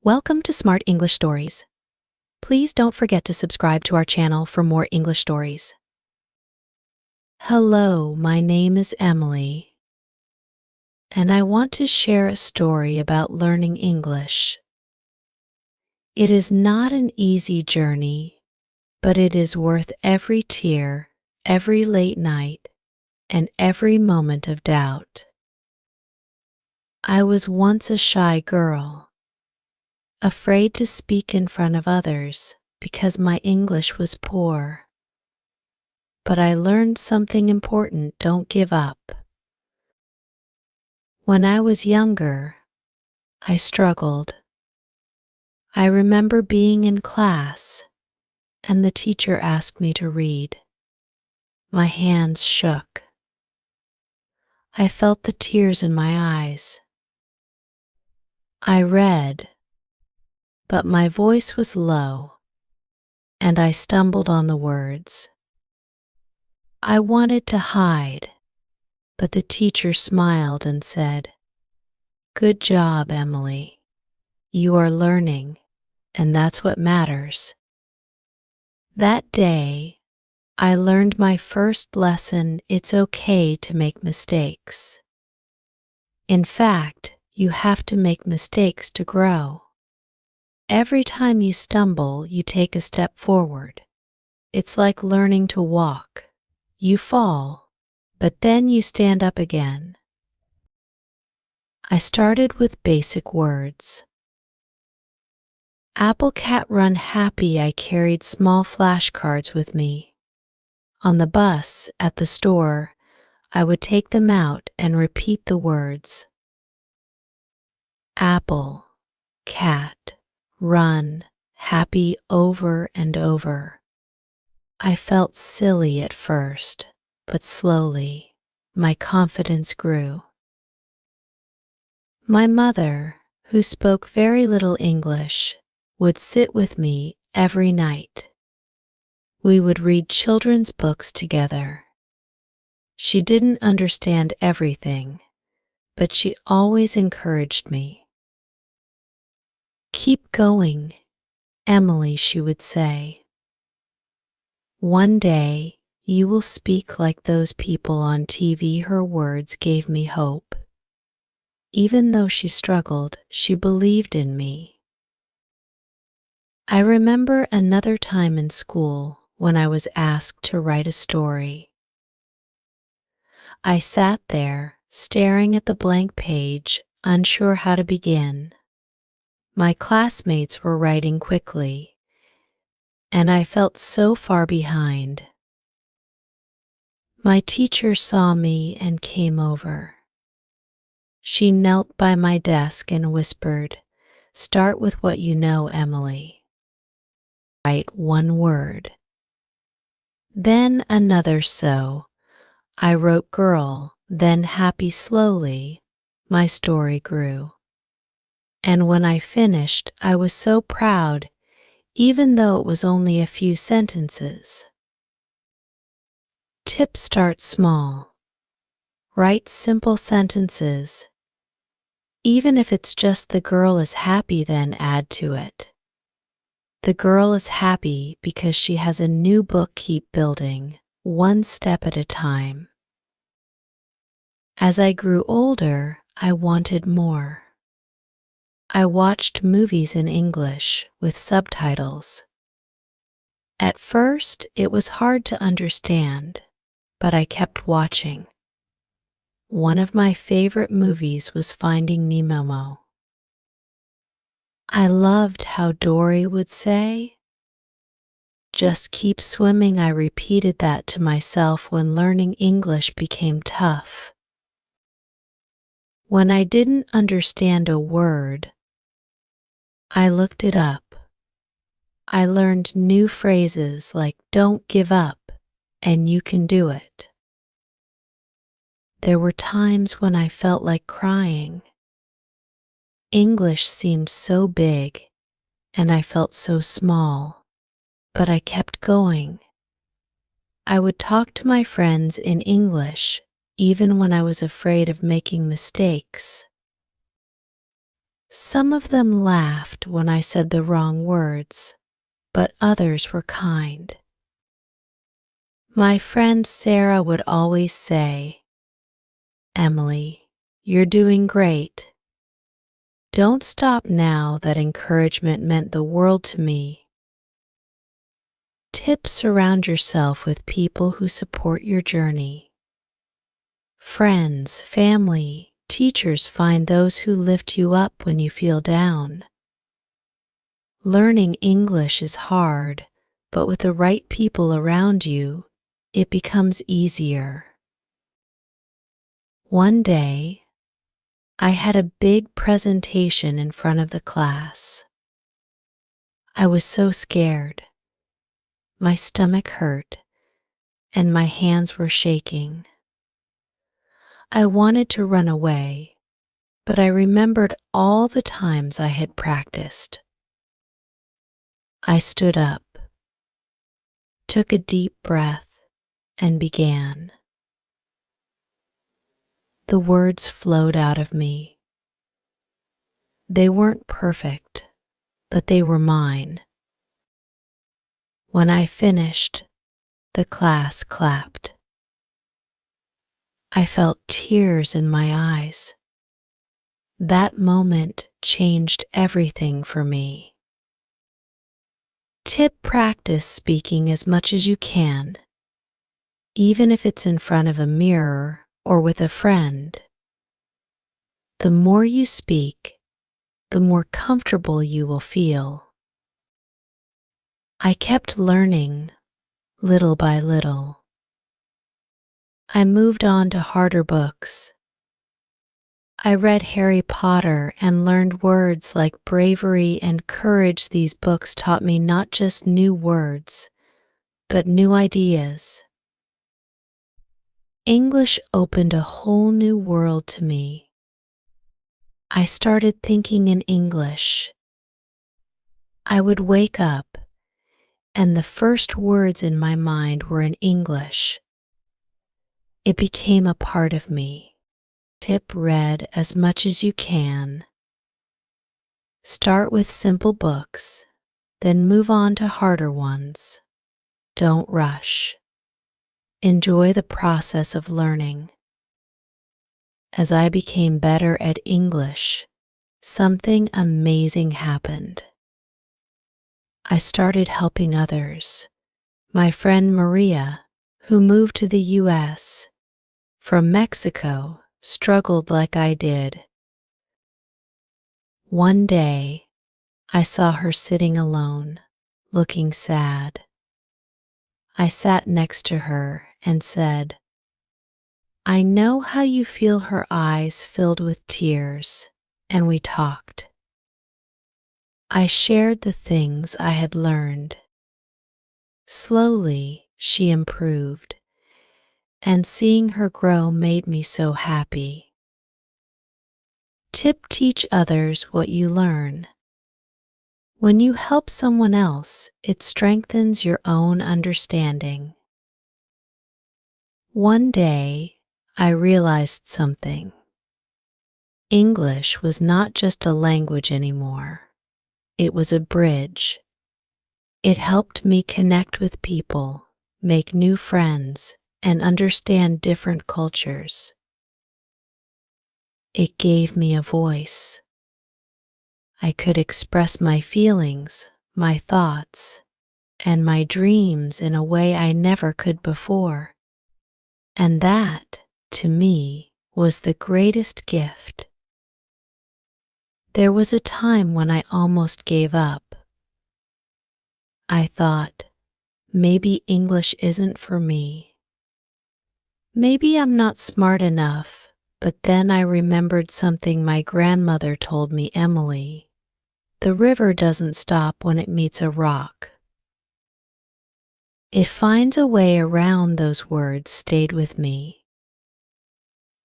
Welcome to Smart English Stories. Please don't forget to subscribe to our channel for more English stories. Hello, my name is Emily, and I want to share a story about learning English. It is not an easy journey, but it is worth every tear, every late night, and every moment of doubt. I was once a shy girl, afraid to speak in front of others because my English was poor. But I learned something important: don't give up. When I was younger, I struggled. I remember being in class, and the teacher asked me to read. My hands shook. I felt the tears in my eyes. I read, but my voice was low, and I stumbled on the words. I wanted to hide, but the teacher smiled and said, "Good job, Emily. You are learning, and that's what matters." That day, I learned my first lesson: it's okay to make mistakes. In fact, you have to make mistakes to grow. Every time you stumble, you take a step forward. It's like learning to walk. You fall, but then you stand up again. I started with basic words. Apple, cat, run, happy. I carried small flashcards with me. On the bus, at the store, I would take them out and repeat the words. Apple, cat, run, happy, over and over. I felt silly at first, but slowly, my confidence grew. My mother, who spoke very little English, would sit with me every night. We would read children's books together. She didn't understand everything, but she always encouraged me. Keep going, Emily, she would say. One day, you will speak like those people on TV. Her words gave me hope. Even though she struggled, she believed in me. I remember another time in school when I was asked to write a story. I sat there, staring at the blank page, unsure how to begin. My classmates were writing quickly, and I felt so far behind. My teacher saw me and came over. She knelt by my desk and whispered, "Start with what you know, Emily. Write one word." Then another. So I wrote girl, then happy. Slowly, my story grew. And when I finished, I was so proud, even though it was only a few sentences. Tip: start small. Write simple sentences. Even if it's just "the girl is happy," then add to it. The girl is happy because she has a new book. Keep building, one step at a time. As I grew older, I wanted more. I watched movies in English with subtitles. At first, it was hard to understand, but I kept watching. One of my favorite movies was Finding Nemo. I loved how Dory would say, "Just keep swimming." I repeated that to myself when learning English became tough. When I didn't understand a word, I looked it up. I learned new phrases like "don't give up" and "you can do it." There were times when I felt like crying. English seemed so big, and I felt so small, but I kept going. I would talk to my friends in English, even when I was afraid of making mistakes. Some of them laughed when I said the wrong words, but others were kind. My friend Sarah would always say, "Emily, you're doing great. Don't stop now." That encouragement meant the world to me. Tip: surround yourself with people who support your journey. Friends, family, teachers, find those who lift you up when you feel down. Learning English is hard, but with the right people around you, it becomes easier. One day, I had a big presentation in front of the class. I was so scared. My stomach hurt, and my hands were shaking. I wanted to run away, but I remembered all the times I had practiced. I stood up, took a deep breath, and began. The words flowed out of me. They weren't perfect, but they were mine. When I finished, the class clapped. I felt tears in my eyes. That moment changed everything for me. Tip: practice speaking as much as you can, even if it's in front of a mirror or with a friend. The more you speak, the more comfortable you will feel. I kept learning, little by little. I moved on to harder books. I read Harry Potter and learned words like bravery and courage. These books taught me not just new words, but new ideas. English opened a whole new world to me. I started thinking in English. I would wake up, and the first words in my mind were in English. It became a part of me. Tip: read as much as you can. Start with simple books, then move on to harder ones. Don't rush. Enjoy the process of learning. As I became better at English, something amazing happened. I started helping others. My friend Maria, who moved to the US from Mexico, struggled like I did. One day, I saw her sitting alone, looking sad. I sat next to her and said, "I know how you feel." Her eyes filled with tears, and we talked. I shared the things I had learned. Slowly, she improved, and seeing her grow made me so happy. Tip: teach others what you learn. When you help someone else, it strengthens your own understanding. One day, I realized something. English was not just a language anymore. It was a bridge. It helped me connect with people, make new friends, and understand different cultures. It gave me a voice. I could express my feelings, my thoughts, and my dreams in a way I never could before. And that, to me, was the greatest gift. There was a time when I almost gave up. I thought, maybe English isn't for me. Maybe I'm not smart enough, but then I remembered something my grandmother told me: "Emily, the river doesn't stop when it meets a rock." It finds a way around. Those words stayed with me.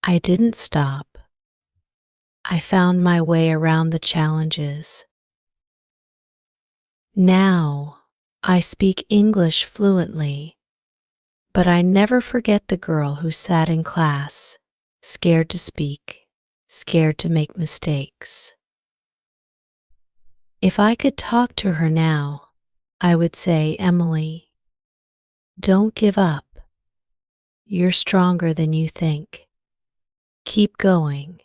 I didn't stop. I found my way around the challenges. Now, I speak English fluently, but I never forget the girl who sat in class, scared to speak, scared to make mistakes. If I could talk to her now, I would say, Emily, don't give up. You're stronger than you think. Keep going,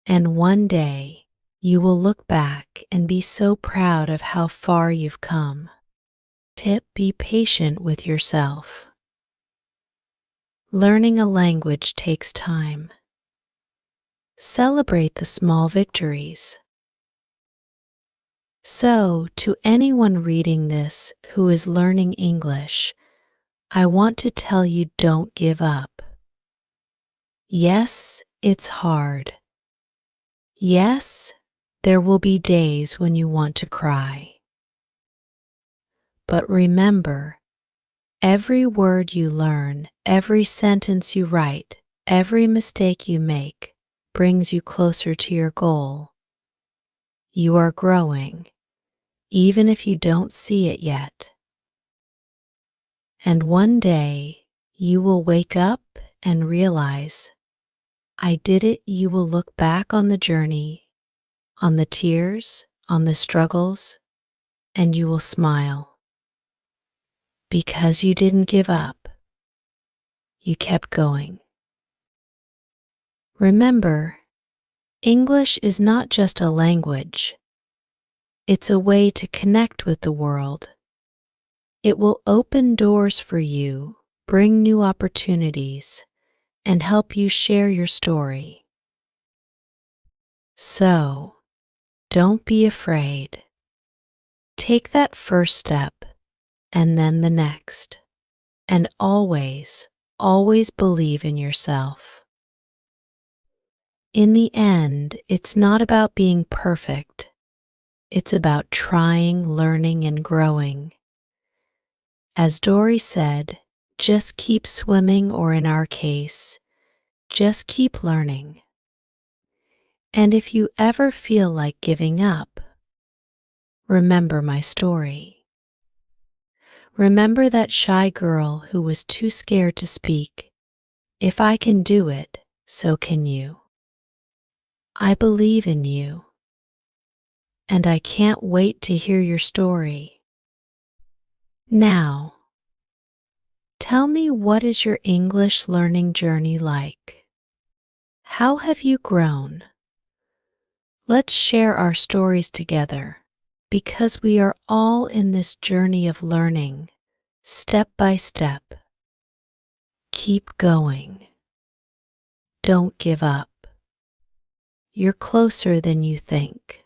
and one day you will look back and be so proud of how far you've come. Tip: be patient with yourself. Learning a language takes time. Celebrate the small victories. So, to anyone reading this who is learning English, I want to tell you, don't give up. Yes, it's hard. Yes, there will be days when you want to cry. But remember, every word you learn, every sentence you write, every mistake you make brings you closer to your goal. You are growing, even if you don't see it yet. And one day, you will wake up and realize, I did it. You will look back on the journey, on the tears, on the struggles, and you will smile. Because you didn't give up. You kept going. Remember, English is not just a language. It's a way to connect with the world. It will open doors for you, bring new opportunities, and help you share your story. So, don't be afraid. Take that first step, and then the next. And always, always believe in yourself. In the end, it's not about being perfect. It's about trying, learning, and growing. As Dory said, just keep swimming, or in our case, just keep learning. And if you ever feel like giving up, remember my story. Remember that shy girl who was too scared to speak. If I can do it, so can you. I believe in you. And I can't wait to hear your story. Now, tell me, what is your English learning journey like? How have you grown? Let's share our stories together, because we are all in this journey of learning, step by step. Keep going. Don't give up. You're closer than you think.